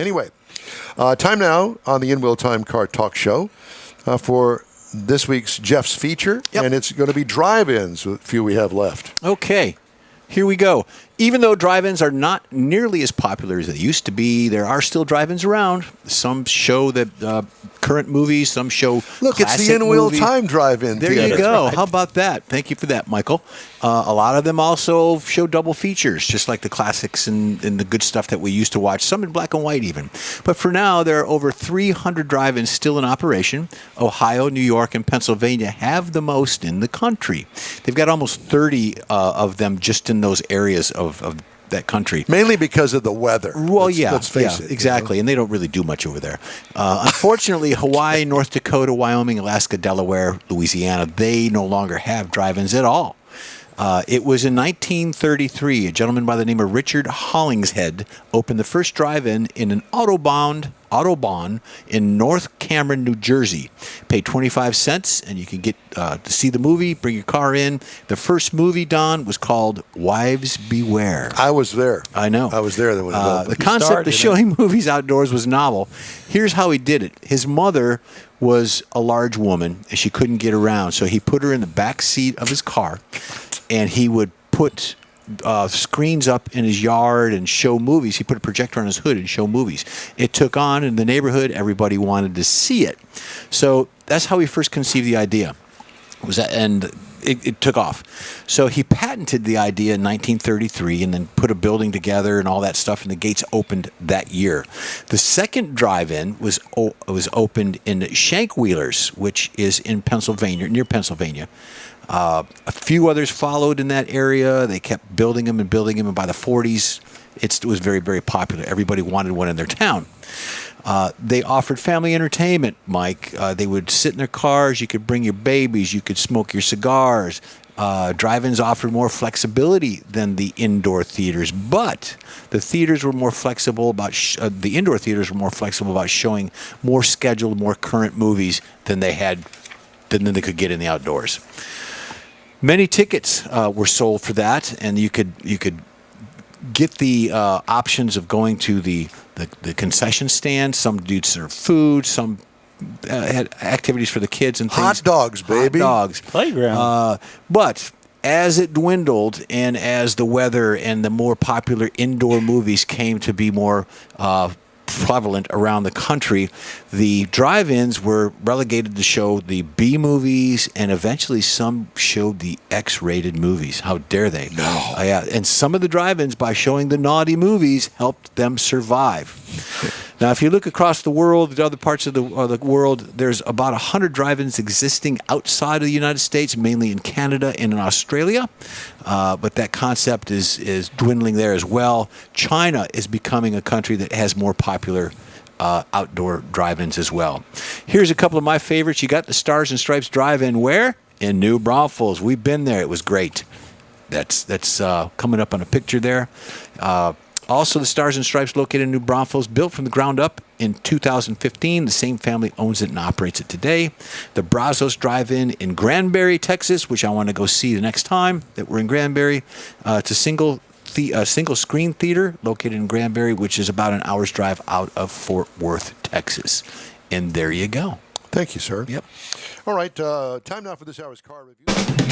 Anyway, time now on the In Wheel Time Car Talk Show for this week's Jeff's feature, and it's going to be drive-ins, a few we have left. Okay, here we go. Even though drive-ins are not nearly as popular as they used to be, there are still drive-ins around. Some show the current movies, some show Look, it's the In Wheel Time drive-in. There you go. Right. How about that? Thank you for that, Michael. A lot of them also show double features, just like the classics and the good stuff that we used to watch, some in black and white even. But for now, there are over 300 drive-ins still in operation. Ohio, New York, and Pennsylvania have the most in the country. They've got almost 30 of them just in those areas of that country. Mainly because of the weather. Well, let's face it. Exactly. And they don't really do much over there. Unfortunately, Hawaii, North Dakota, Wyoming, Alaska, Delaware, Louisiana, they no longer have drive-ins at all. It was in 1933, a gentleman by the name of Richard Hollingshead opened the first drive-in in an Autobahn in North Cameron, New Jersey. Paid 25 cents, and you can get to see the movie, bring your car in. The first movie, Don, was called Wives Beware. I was there. I know. I was there when it opened. The concept of showing movies outdoors was novel. Here's how he did it. His mother was a large woman, and she couldn't get around, so he put her in the back seat of his car, and he would put screens up in his yard and show movies. He put a projector on his hood and show movies. It took on in the neighborhood. Everybody wanted to see it. So that's how he first conceived the idea. And it took off. So he patented the idea in 1933 and then put a building together and all that stuff, and the gates opened that year. The second drive-in was opened in Shankwheelers, which is in Pennsylvania, near Pennsylvania. A few others followed in that area. They kept building them, and by the 40s, it was very, very popular. Everybody wanted one in their town. They offered family entertainment, Mike. They would sit in their cars. You could bring your babies. You could smoke your cigars. Drive-ins offered more flexibility than the indoor theaters, but the theaters were more flexible about the indoor theaters were more flexible about showing more scheduled, more current movies than they could get in the outdoors. Many tickets were sold for that, and you could get the options of going to the concession stand. Some did serve food. Some had activities for the kids and things. Hot dogs, baby. Hot dogs. Playground. But as it dwindled, and as the weather and the more popular indoor movies came to be more prevalent around the country, the drive-ins were relegated to show the B movies, and eventually some showed the X-rated movies. How dare they? No. Yeah, and some of the drive-ins, by showing the naughty movies, helped them survive. Now, if you look across the world, the other parts of the world, there's about 100 drive-ins existing outside of the United States, mainly in Canada and in Australia. But that concept is dwindling there as well. China is becoming a country that has more popular outdoor drive-ins as well. Here's a couple of my favorites. You got the Stars and Stripes drive-in where? In New Braunfels. We've been there. It was great. That's coming up on a picture there. Also, the Stars and Stripes located in New Braunfels, built from the ground up in 2015. The same family owns it and operates it today. The Brazos Drive-In in Granbury, Texas, which I want to go see the next time that we're in Granbury. It's a single screen theater located in Granbury, which is about an hour's drive out of Fort Worth, Texas. And there you go. Thank you, sir. Yep. All right, time now for this hour's car review.